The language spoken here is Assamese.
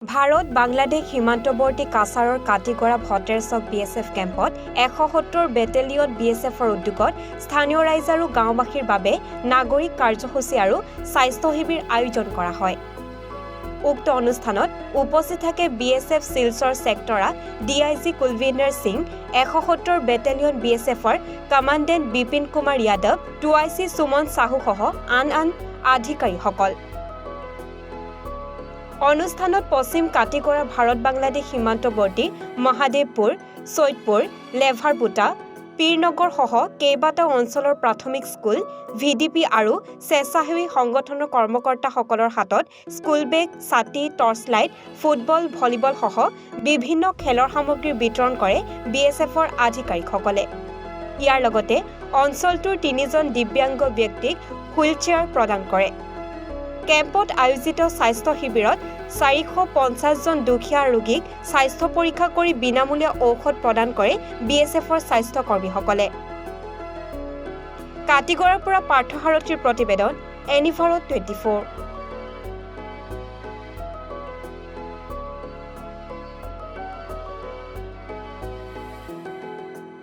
ভাৰত বাংলাদেশ সীমান্তৱৰ্তী কাছাৰৰ কাটিগড়া ভটেৰ চক BSF কেম্পত ১৭০ বেটেলিয়ন BSFৰ উদ্যোগত স্থানীয় ৰাইজ আৰু গাঁওবাসীৰ বাবে নাগৰিক কাৰ্যসূচী আৰু স্বাস্থ্য শিবিৰ আয়োজন কৰা হয়। উক্ত অনুষ্ঠানত উপস্থিত থাকে BSF শিলচৰ ছেক্টৰা DIG কুলবিন্দৰ সিং, ১৭০ বেটেলিয়ন BSFৰ কমাণ্ডেণ্ট বিপিন কুমাৰ যাদৱ, 2IC সুমন সাহুসহ আন আধিকাৰীসকল। অনুষ্ঠানত পশ্চিম কাটিগড়া ভাৰত বাংলাদেশ সীমান্তৱৰ্তী মহাদেৱপুৰ, চৈতপুৰ, লেভাৰপুটা, পীৰনগৰ সহ কেইবাটাও অঞ্চলৰ প্ৰাথমিক স্কুল, VDP আৰু স্বেচ্ছাসেৱী সংগঠনৰ কৰ্মকৰ্তাসকলৰ হাতত স্কুল বেগ, ছাতি, টৰ্চ লাইট, ফুটবল, ভলীবল সহ বিভিন্ন খেলৰ সামগ্ৰী বিতৰণ কৰে BSFৰ আধিকাৰীসকলে। ইয়াৰ লগতে অঞ্চলটোৰ 3জন দিব্যাংগ ব্যক্তিক হুইলচেয়াৰ প্ৰদান কৰে। কেম্পত আয়োজিত স্বাস্থ্য শিবিৰত ৪৫০ জন দুখীয়া ৰোগীক স্বাস্থ্য পৰীক্ষা কৰি বিনামূলীয়া ঔষধ প্ৰদান কৰে BSFৰ স্বাস্থ্য কৰ্মীসকলে। কাটিগড়াৰ পৰা পাৰ্থসাৰথীৰ প্ৰতিবেদন, এনিভাৰত 24।